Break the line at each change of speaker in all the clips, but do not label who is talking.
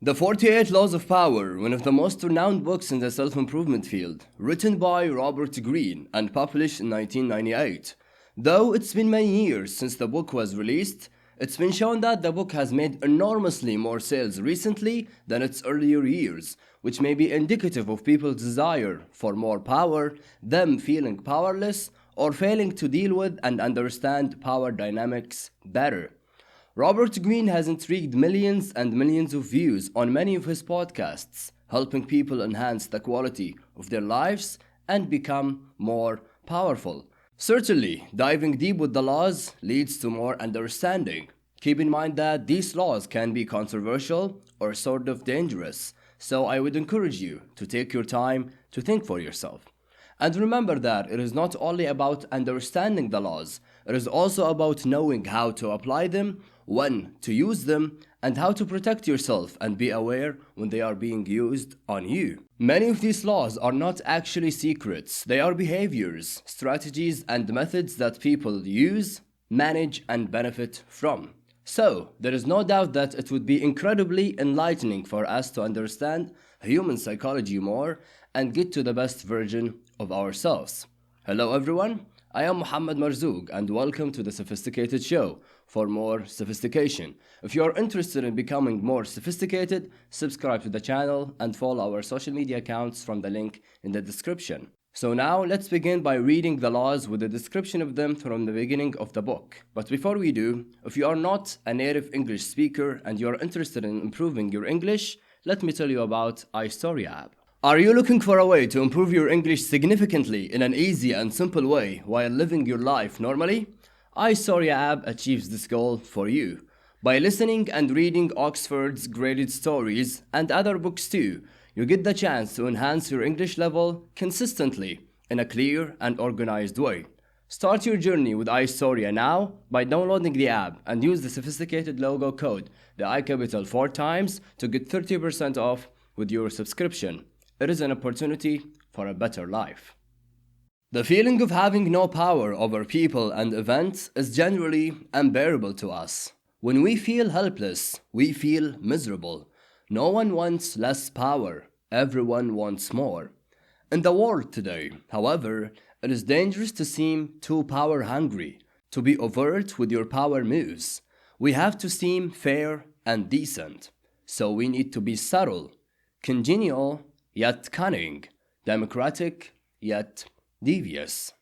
The 48 Laws of Power, one of the most renowned books in the self-improvement field, written by Robert Greene and published in 1998. Though it's been many years since the book was released, it's been shown that the book has made enormously more sales recently than its earlier years, which may be indicative of people's desire for more power, them feeling powerless, or failing to deal with and understand power dynamics better. Robert Greene has intrigued millions and millions of views on many of his podcasts, helping people enhance the quality of their lives and become more powerful. Certainly, diving deep with the laws leads to more understanding. Keep in mind that these laws can be controversial or sort of dangerous, so I would encourage you to take your time to think for yourself. And remember that it is not only about understanding the laws, it is also about knowing how to apply them, when to use them, and how to protect yourself and be aware when they are being used on you. Many of these laws are not actually secrets, they are behaviors, strategies, and methods that people use, manage, and benefit from. So, there is no doubt that it would be incredibly enlightening for us to understand human psychology more and get to the best version of ourselves. Hello everyone, I am Muhammad Marzouk and welcome to the Sophisticated Show for more sophistication. If you are interested in becoming more sophisticated, subscribe to the channel and follow our social media accounts from the link in the description. So now let's begin by reading the laws with a description of them from the beginning of the book. But before we do, if you are not a native English speaker and you are interested in improving your English, let me tell you about iStory app. Are you looking for a way to improve your English significantly in an easy and simple way while living your life normally? iStory app achieves this goal for you. By listening and reading Oxford's graded stories and other books too, you get the chance to enhance your English level consistently in a clear and organized way. Start your journey with iStory now by downloading the app and use the sophisticated logo code, the I capital 4 times, to get 30% off with your subscription. It is an opportunity for a better life. The feeling of having no power over people and events is generally unbearable to us. When we feel helpless, we feel miserable. No one wants less power, everyone wants more. In the world today, however, it is dangerous to seem too power hungry, to be overt with your power moves. We have to seem fair and decent, so we need to be subtle, congenial, yet cunning, democratic, yet devious.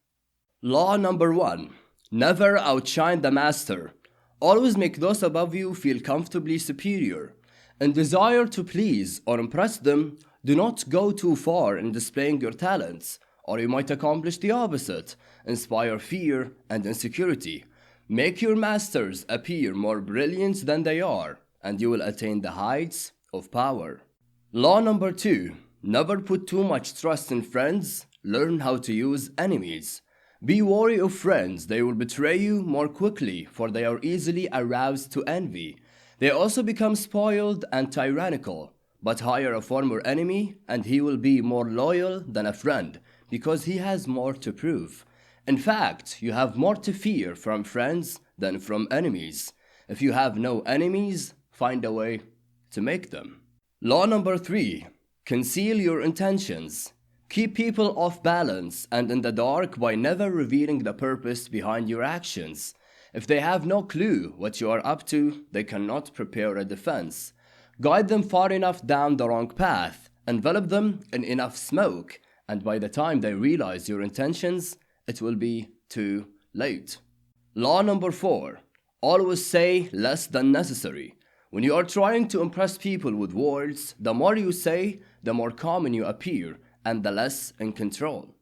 Law number 1. Never outshine the master. Always make those above you feel comfortably superior. In desire to please or impress them, do not go too far in displaying your talents, or you might accomplish the opposite, inspire fear and insecurity. Make your masters appear more brilliant than they are, and you will attain the heights of power. Law number 2. Never put too much trust in friends. Learn how to use enemies. Be wary of friends. They will betray you more quickly, for they are easily aroused to envy. They also become spoiled and tyrannical. But hire a former enemy, and he will be more loyal than a friend, because he has more to prove. In fact, you have more to fear from friends than from enemies. If you have no enemies, find a way to make them. Law number 3. Conceal your intentions. Keep people off balance and in the dark by never revealing the purpose behind your actions. If they have no clue what you are up to, they cannot prepare a defense. Guide them far enough down the wrong path, envelop them in enough smoke, and by the time they realize your intentions, it will be too late. Law number 4. Always say less than necessary. When you are trying to impress people with words, the more you say, the more common you appear, and the less in control.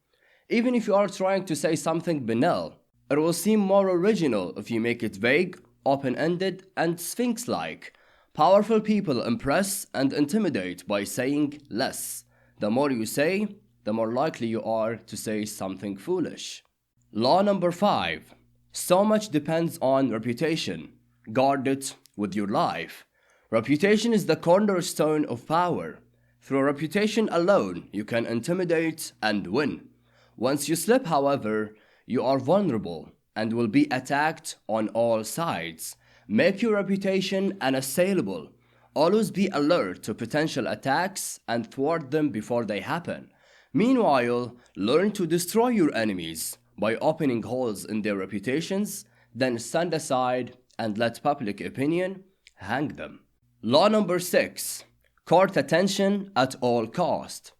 Even if you are trying to say something banal, it will seem more original if you make it vague, open-ended, and sphinx-like. Powerful people impress and intimidate by saying less. The more you say, the more likely you are to say something foolish. Law number 5. So much depends on reputation. Guard it with your life. Reputation is the cornerstone of power. Through reputation alone, you can intimidate and win. Once you slip, however, you are vulnerable and will be attacked on all sides. Make your reputation unassailable. Always be alert to potential attacks and thwart them before they happen. Meanwhile, learn to destroy your enemies by opening holes in their reputations, then stand aside and let public opinion hang them. Law number 6. Court attention at all cost.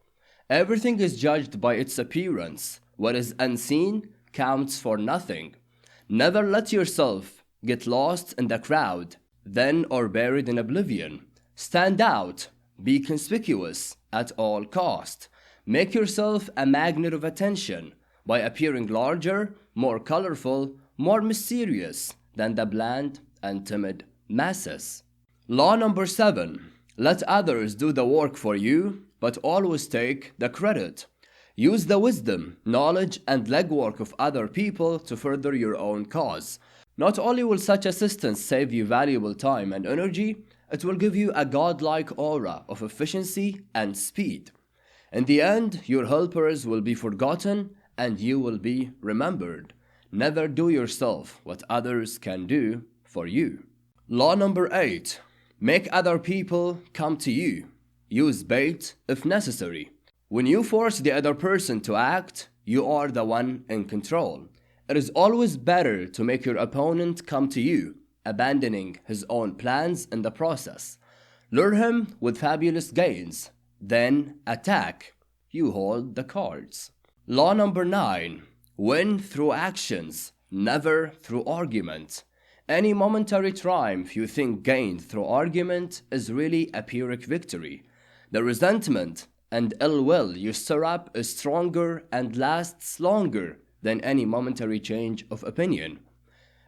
Everything is judged by its appearance. What is unseen counts for nothing. Never let yourself get lost in the crowd, then or buried in oblivion. Stand out. Be conspicuous at all cost. Make yourself a magnet of attention by appearing larger, more colorful, more mysterious than the bland and timid masses. Law number 7. Let others do the work for you, but always take the credit. Use the wisdom, knowledge, and legwork of other people to further your own cause. Not only will such assistance save you valuable time and energy, it will give you a godlike aura of efficiency and speed. In the end, your helpers will be forgotten and you will be remembered. Never do yourself what others can do for you. Law number 8. Make other people come to you. Use bait if necessary. When you force the other person to act, you are the one in control. It is always better to make your opponent come to you, abandoning his own plans in the process. Lure him with fabulous gains, then attack. You hold the cards. Law number 9. Win through actions, never through argument. Any momentary triumph you think gained through argument is really a Pyrrhic victory. The resentment and ill will you stir up is stronger and lasts longer than any momentary change of opinion.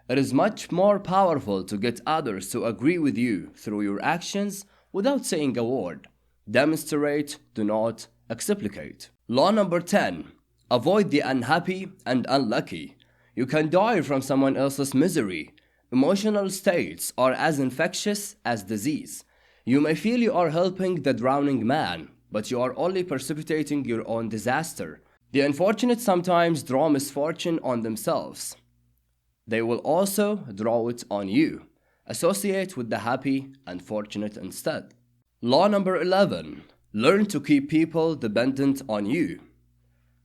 It is much more powerful to get others to agree with you through your actions without saying a word. Demonstrate, do not explicate. Law number 10. Avoid the unhappy and unlucky. You can die from someone else's misery. Emotional states are as infectious as disease. You may feel you are helping the drowning man, but you are only precipitating your own disaster. The unfortunate sometimes draw misfortune on themselves. They will also draw it on you. Associate with the happy and fortunate instead. Law number 11. Learn to keep people dependent on you.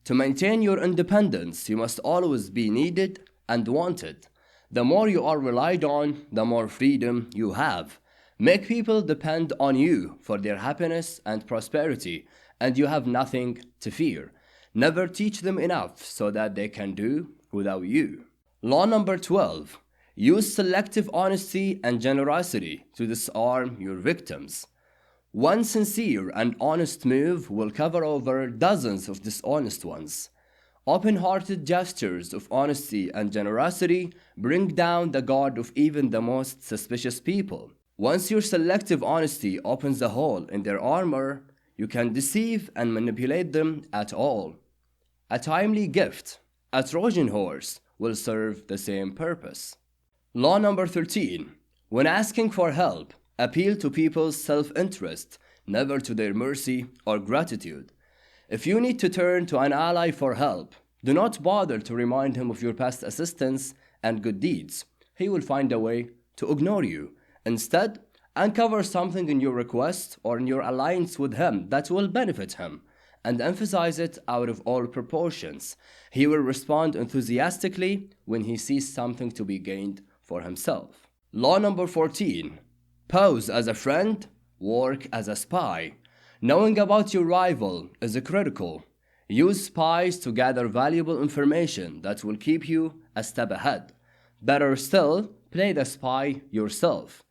To maintain your independence, you must always be needed and wanted. The more you are relied on, the more freedom you have. Make people depend on you for their happiness and prosperity, and you have nothing to fear. Never teach them enough so that they can do without you. Law number 12. Use selective honesty and generosity to disarm your victims. One sincere and honest move will cover over dozens of dishonest ones. Open-hearted gestures of honesty and generosity bring down the guard of even the most suspicious people. Once your selective honesty opens a hole in their armor, you can deceive and manipulate them at all. A timely gift, a Trojan horse, will serve the same purpose. Law number 13. When asking for help, appeal to people's self-interest, never to their mercy or gratitude. If you need to turn to an ally for help, do not bother to remind him of your past assistance and good deeds. He will find a way to ignore you. Instead, uncover something in your request or in your alliance with him that will benefit him, and emphasize it out of all proportions. He will respond enthusiastically when he sees something to be gained for himself. Law number 14. Pose as a friend, work as a spy. Knowing about your rival is critical. Use spies to gather valuable information that will keep you a step ahead. Better still, play the spy yourself.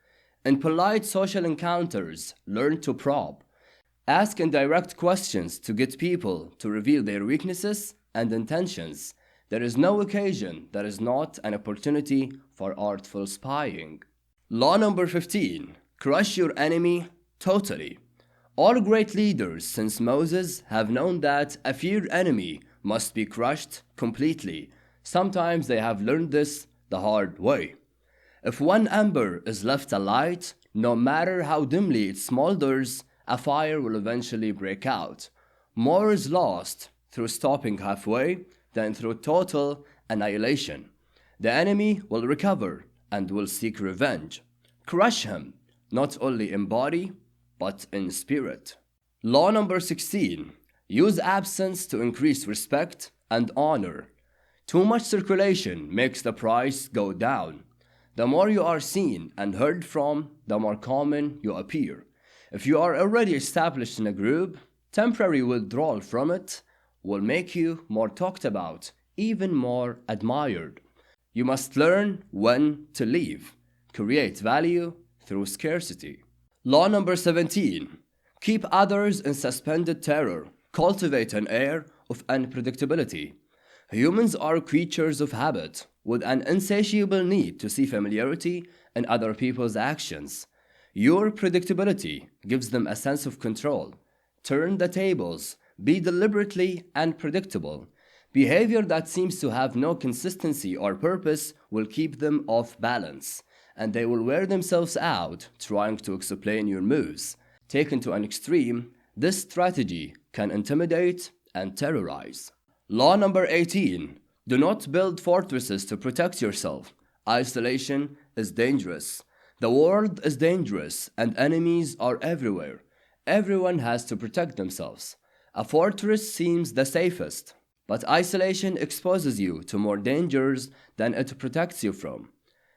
In polite social encounters, learn to probe. Ask indirect questions to get people to reveal their weaknesses and intentions. There is no occasion that is not an opportunity for artful spying. Law number 15. Crush your enemy totally. All great leaders since Moses have known that a feared enemy must be crushed completely. Sometimes they have learned this the hard way. If one ember is left alight, no matter how dimly it smolders, a fire will eventually break out. More is lost through stopping halfway than through total annihilation. The enemy will recover and will seek revenge. Crush him, not only in body, but in spirit. Law number 16. Use absence to increase respect and honor. Too much circulation makes the price go down. The more you are seen and heard from, the more common you appear. If you are already established in a group, temporary withdrawal from it will make you more talked about, even more admired. You must learn when to leave. Create value through scarcity. Law number 17. Keep others in suspended terror. Cultivate an air of unpredictability. Humans are creatures of habit, with an insatiable need to see familiarity in other people's actions. Your predictability gives them a sense of control. Turn the tables. Be deliberately unpredictable. Behavior that seems to have no consistency or purpose will keep them off balance, and they will wear themselves out trying to explain your moves. Taken to an extreme, this strategy can intimidate and terrorize. Law number 18. Do not build fortresses to protect yourself. Isolation is dangerous. The world is dangerous and enemies are everywhere. Everyone has to protect themselves. A fortress seems the safest, but isolation exposes you to more dangers than it protects you from.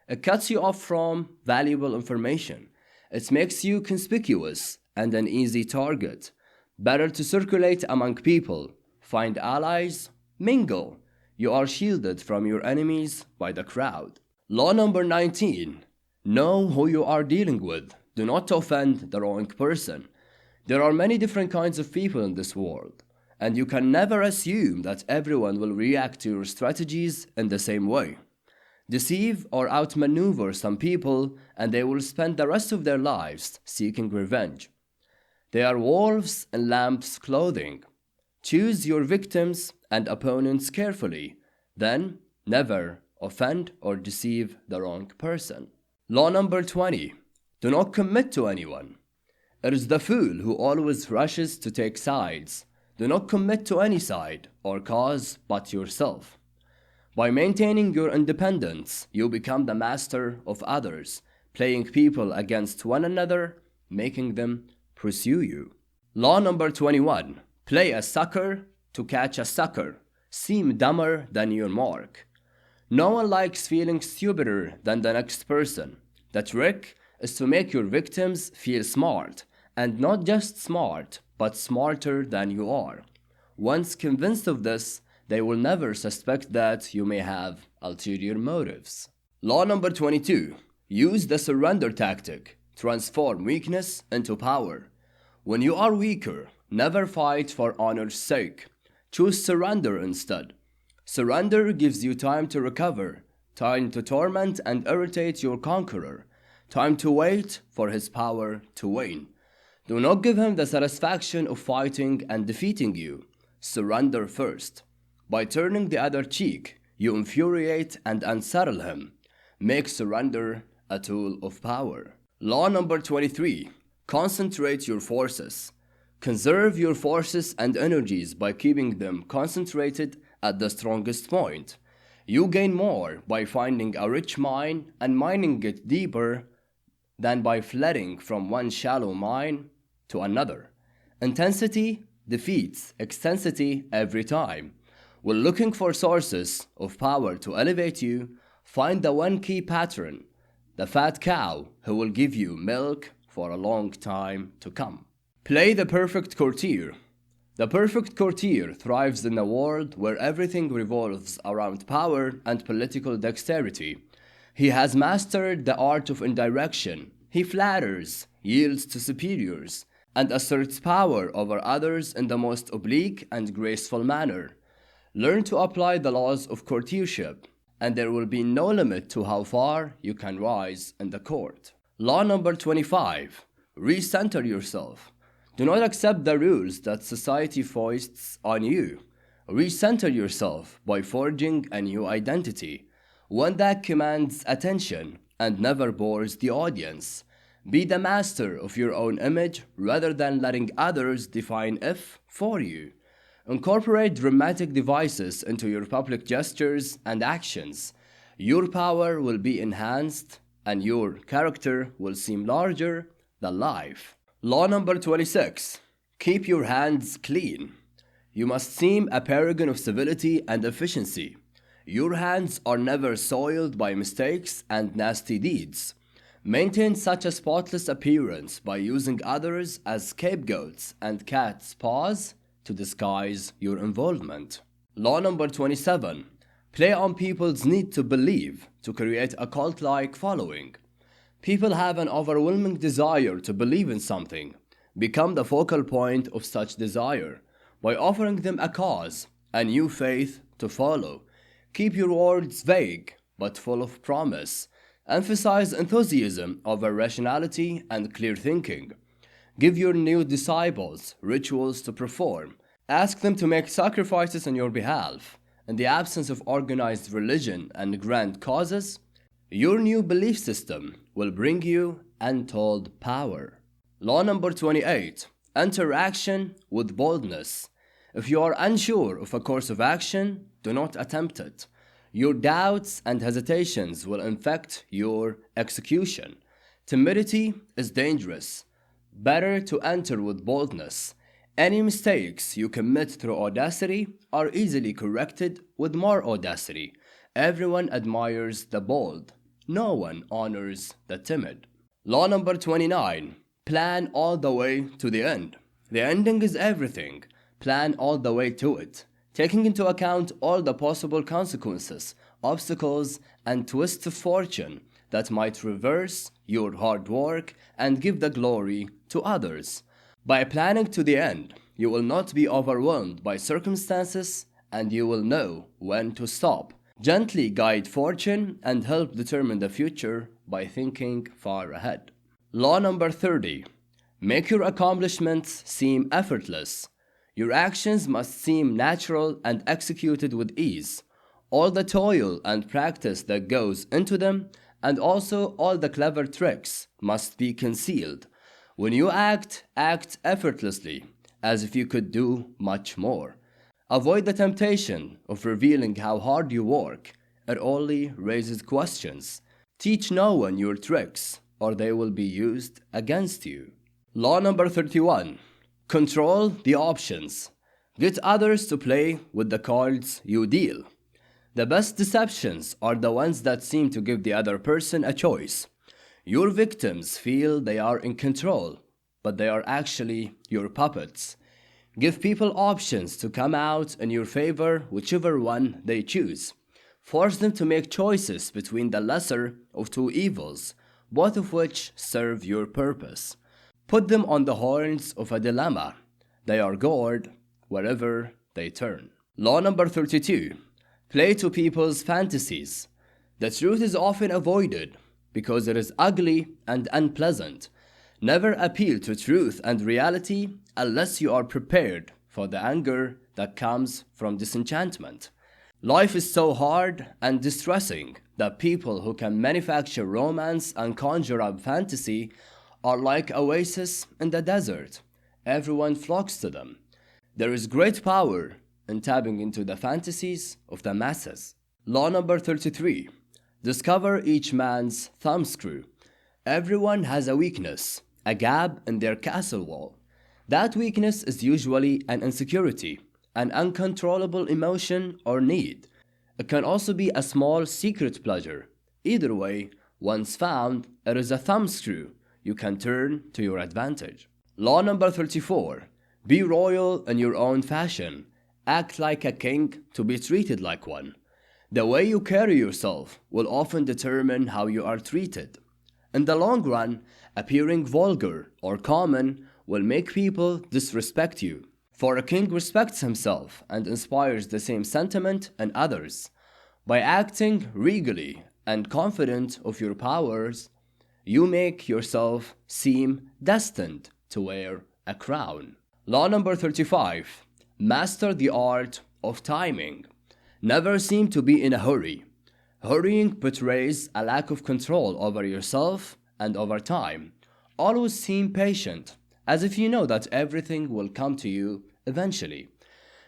It cuts you off from valuable information. It makes you conspicuous and an easy target. Better to circulate among people, find allies, mingle. You are shielded from your enemies by the crowd. Law number 19. Know who you are dealing with. Do not offend the wrong person. There are many different kinds of people in this world, and you can never assume that everyone will react to your strategies in the same way. Deceive or outmaneuver some people, and they will spend the rest of their lives seeking revenge. They are wolves in lamb's clothing. Choose your victims and opponents carefully. Then, never offend or deceive the wrong person. Law number 20. Do not commit to anyone. It is the fool who always rushes to take sides. Do not commit to any side or cause but yourself. By maintaining your independence, you become the master of others, playing people against one another, making them pursue you. Law number 21. Play a sucker to catch a sucker. Seem dumber than your mark. No one likes feeling stupider than the next person. The trick is to make your victims feel smart, and not just smart, but smarter than you are. Once convinced of this, they will never suspect that you may have ulterior motives. Law number 22. Use the surrender tactic. Transform weakness into power. When you are weaker, never fight for honor's sake. Choose surrender instead. Surrender gives you time to recover, time to torment and irritate your conqueror, time to wait for his power to wane. Do not give him the satisfaction of fighting and defeating you. Surrender first. By turning the other cheek, you infuriate and unsettle him. Make surrender a tool of power. Law number 23. Concentrate your forces. Conserve your forces and energies by keeping them concentrated at the strongest point. You gain more by finding a rich mine and mining it deeper than by flooding from one shallow mine to another. Intensity defeats extensity every time. When looking for sources of power to elevate you, find the one key pattern, the fat cow who will give you milk for a long time to come. Play the perfect courtier. The perfect courtier thrives in a world where everything revolves around power and political dexterity. He has mastered the art of indirection. He flatters, yields to superiors, and asserts power over others in the most oblique and graceful manner. Learn to apply the laws of courtiership, and there will be no limit to how far you can rise in the court. Law number 25. Recenter yourself. Do not accept the rules that society foists on you. Recenter yourself by forging a new identity, one that commands attention and never bores the audience. Be the master of your own image rather than letting others define it for you. Incorporate dramatic devices into your public gestures and actions. Your power will be enhanced and your character will seem larger than life. Law number 26. Keep your hands clean. You must seem a paragon of civility and efficiency. Your hands are never soiled by mistakes and nasty deeds. Maintain such a spotless appearance by using others as scapegoats and cat's paws to disguise your involvement. Law number 27. Play on people's need to believe to create a cult-like following. People have an overwhelming desire to believe in something. Become the focal point of such desire by offering them a cause, a new faith to follow. Keep your words vague but full of promise. Emphasize enthusiasm over rationality and clear thinking. Give your new disciples rituals to perform. Ask them to make sacrifices on your behalf. In the absence of organized religion and grand causes, your new belief system will bring you untold power. Law number 28. Enter action with boldness. If you are unsure of a course of action, do not attempt it. Your doubts and hesitations will infect your execution. Timidity is dangerous. Better to enter with boldness. Any mistakes you commit through audacity are easily corrected with more audacity. Everyone admires the bold. No one honors the timid. Law number 29. Plan all the way to the end. The ending is everything. Plan all the way to it, taking into account all the possible consequences, obstacles, and twists of fortune that might reverse your hard work and give the glory to others. By planning to the end, you will not be overwhelmed by circumstances and you will know when to stop. Gently guide fortune and help determine the future by thinking far ahead. Law number 30. Make your accomplishments seem effortless. Your actions must seem natural and executed with ease. All the toil and practice that goes into them and also all the clever tricks must be concealed. When you act effortlessly, as if you could do much more. Avoid the temptation of revealing how hard you work. It only raises questions. Teach no one your tricks, or they will be used against you. Law number 31. Control the options. Get others to play with the cards you deal. The best deceptions are the ones that seem to give the other person a choice. Your victims feel they are in control, but they are actually your puppets. Give people options to come out in your favor, whichever one they choose. Force them to make choices between the lesser of two evils, both of which serve your purpose. Put them on the horns of a dilemma. They are gored wherever they turn. Law number 32. Play to people's fantasies. The truth is often avoided because it is ugly and unpleasant. Never appeal to truth and reality unless you are prepared for the anger that comes from disenchantment. Life is so hard and distressing that people who can manufacture romance and conjure up fantasy are like oases in the desert. Everyone flocks to them. There is great power in tapping into the fantasies of the masses. Law number 33. Discover each man's thumbscrew. Everyone has a weakness, a gap in their castle wall. That weakness is usually an insecurity, an uncontrollable emotion or need. It can also be a small secret pleasure. Either way, once found, it is a thumbscrew you can turn to your advantage. Law number 34. Be royal in your own fashion. Act like a king to be treated like one. The way you carry yourself will often determine how you are treated. In the long run, appearing vulgar or common will make people disrespect you. For a king respects himself and inspires the same sentiment in others. By acting regally and confident of your powers, you make yourself seem destined to wear a crown. Law number 35. Master the art of timing. Never seem to be in a hurry. Hurrying betrays a lack of control over yourself and over time. Always seem patient, as if you know that everything will come to you eventually.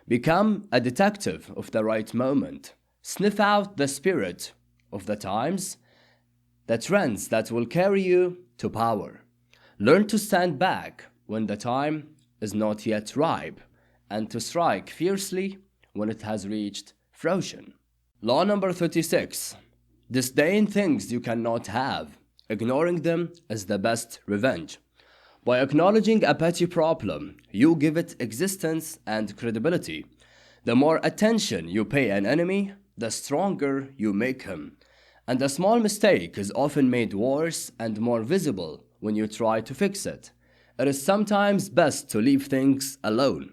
Become a detective of the right moment. Sniff out the spirit of the times. the trends that will carry you to power. Learn to stand back when the time is not yet ripe, and to strike fiercely when it has reached fruition. Law number 36. Disdain things you cannot have. Ignoring them is the best revenge. By acknowledging a petty problem, you give it existence and credibility. The more attention you pay an enemy, the stronger you make him. And a small mistake is often made worse and more visible when you try to fix it. It is sometimes best to leave things alone.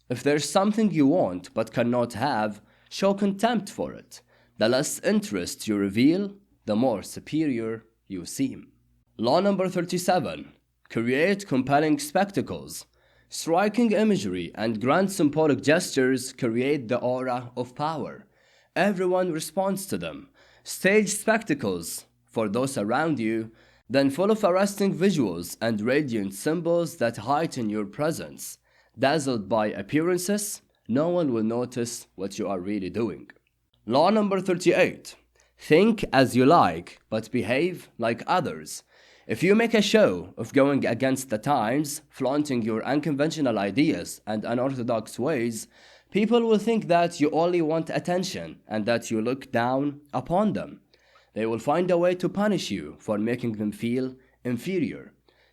If there's something you want but cannot have, show contempt for it. The less interest you reveal, the more superior you seem. Law number 37. Create compelling spectacles. Striking imagery and grand symbolic gestures create the aura of power. Everyone responds to them. Stage spectacles for those around you, then full of arresting visuals and radiant symbols that heighten your presence. Dazzled by appearances, no one will notice what you are really doing. Law number 38. Think as you like, but behave like others. If you make a show of going against the times, flaunting your unconventional ideas and unorthodox ways, people will think that you only want attention and that you look down upon them. They will find a way to punish you for making them feel inferior.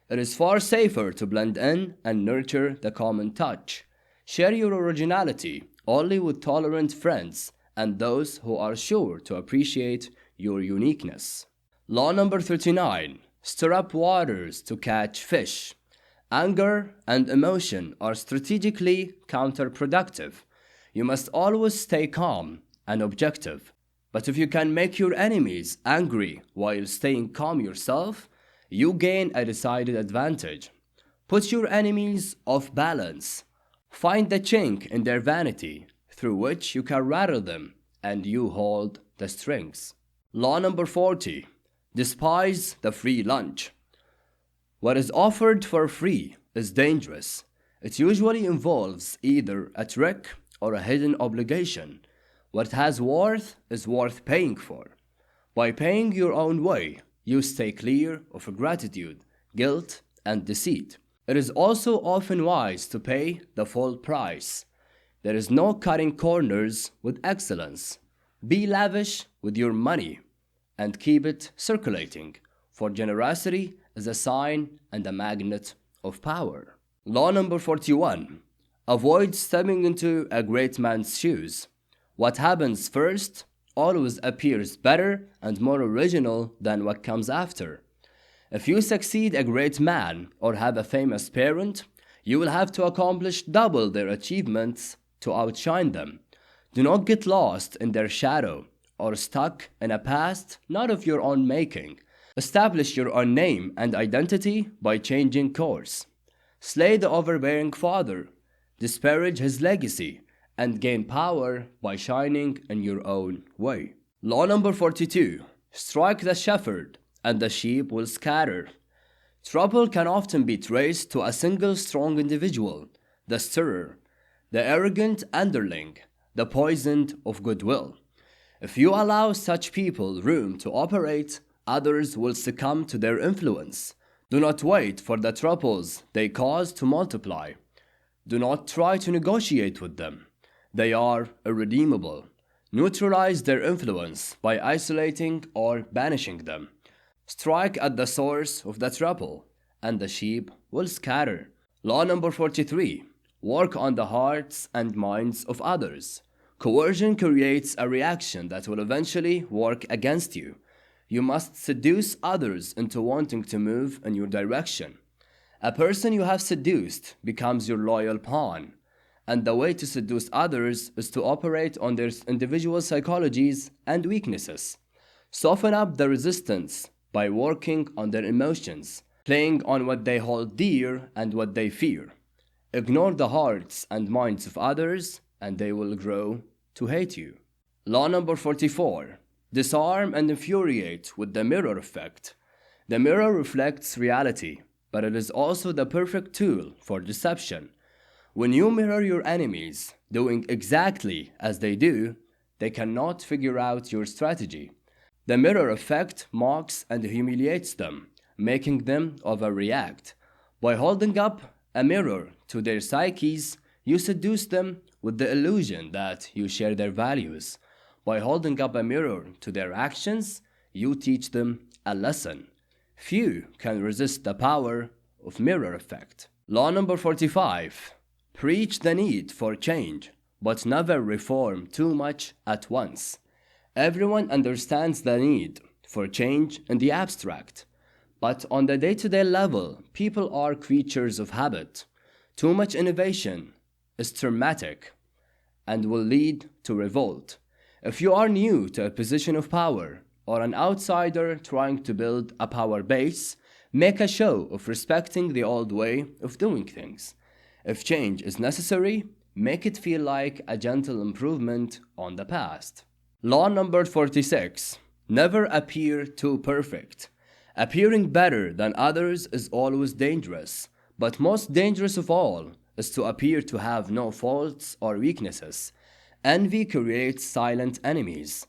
It is far safer to blend in and nurture the common touch. Share your originality only with tolerant friends and those who are sure to appreciate your uniqueness. Law number 39. Stir up waters to catch fish. Anger and emotion are strategically counterproductive. You must always stay calm and objective. But if you can make your enemies angry while staying calm yourself, you gain a decided advantage. Put your enemies off balance. Find the chink in their vanity through which you can rattle them, and you hold the strings. Law number 40. Despise the free lunch. What is offered for free is dangerous. It usually involves either a trick or a hidden obligation. What has worth is worth paying for. By paying your own way, you stay clear of gratitude, guilt, and deceit. It is also often wise to pay the full price. There is no cutting corners with excellence. Be lavish with your money and keep it circulating, for generosity is a sign and a magnet of power. Law number 41. Avoid stepping into a great man's shoes. What happens first always appears better and more original than what comes after. If you succeed a great man or have a famous parent, you will have to accomplish double their achievements to outshine them. Do not get lost in their shadow or stuck in a past not of your own making. Establish your own name and identity by changing course. Slay the overbearing father, disparage his legacy, and gain power by shining in your own way. Law number 42. Strike the shepherd, and the sheep will scatter. Trouble can often be traced to a single strong individual, the stirrer, the arrogant underling, the poisoned of goodwill. If you allow such people room to operate, others will succumb to their influence. Do not wait for the troubles they cause to multiply. Do not try to negotiate with them. They are irredeemable. Neutralize their influence by isolating or banishing them. Strike at the source of the trouble, and the sheep will scatter. Law number 43. Work on the hearts and minds of others. Coercion creates a reaction that will eventually work against you. You must seduce others into wanting to move in your direction. A person you have seduced becomes your loyal pawn, and the way to seduce others is to operate on their individual psychologies and weaknesses. Soften up the resistance by working on their emotions, playing on what they hold dear and what they fear. Ignore the hearts and minds of others, and they will grow to hate you. Law number 44. Disarm and infuriate with the mirror effect. The mirror reflects reality, but it is also the perfect tool for deception. When you mirror your enemies, doing exactly as they do, they cannot figure out your strategy. The mirror effect mocks and humiliates them, making them overreact. By holding up a mirror to their psyches, you seduce them with the illusion that you share their values. By holding up a mirror to their actions, you teach them a lesson. Few can resist the power of mirror effect. Law number 45. Preach the need for change, but never reform too much at once. Everyone understands the need for change in the abstract, but on the day-to-day level, people are creatures of habit. Too much innovation is traumatic and will lead to revolt. If you are new to a position of power or an outsider trying to build a power base, make a show of respecting the old way of doing things. If change is necessary, make it feel like a gentle improvement on the past. Law number 46. Never appear too perfect. Appearing better than others is always dangerous, but most dangerous of all is to appear to have no faults or weaknesses. Envy creates silent enemies.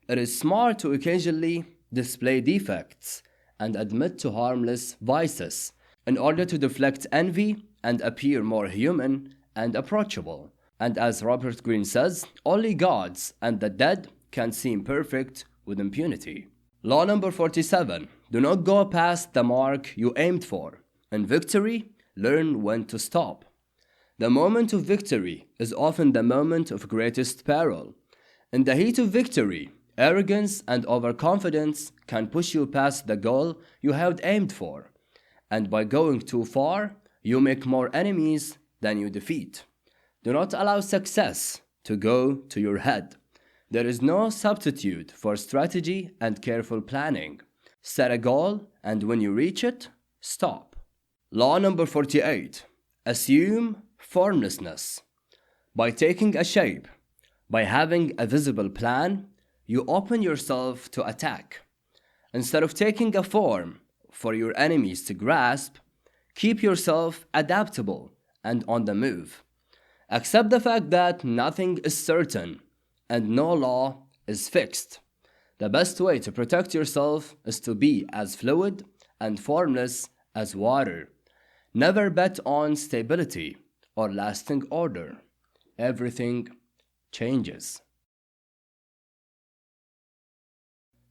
It is smart to occasionally display defects and admit to harmless vices in order to deflect envy and appear more human and approachable. And as Robert Greene says, only gods and the dead can seem perfect with impunity. Law number 47. Do not go past the mark you aimed for. In victory, learn when to stop. The moment of victory is often the moment of greatest peril. In the heat of victory, arrogance and overconfidence can push you past the goal you had aimed for. And by going too far, you make more enemies than you defeat. Do not allow success to go to your head. There is no substitute for strategy and careful planning. Set a goal, and when you reach it, stop. Law number 48. Assume formlessness. By taking a shape, by having a visible plan, you open yourself to attack. Instead of taking a form for your enemies to grasp, keep yourself adaptable and on the move. Accept the fact that nothing is certain and no law is fixed. The best way to protect yourself is to be as fluid and formless as water. Never bet on stability or lasting order. Everything changes.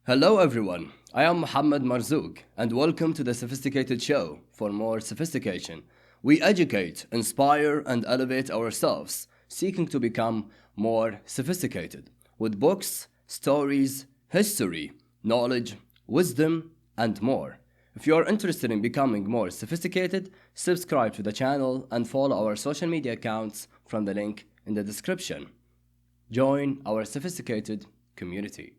Hello everyone, I am Muhammad Marzouk and welcome to the SophistiKated Show for more sophistication. We educate, inspire and elevate ourselves, seeking to become more sophisticated with books, stories, history, knowledge, wisdom and more. If you are interested in becoming more sophisticated, subscribe to the channel and follow our social media accounts from the link in the description. Join our sophisticated community.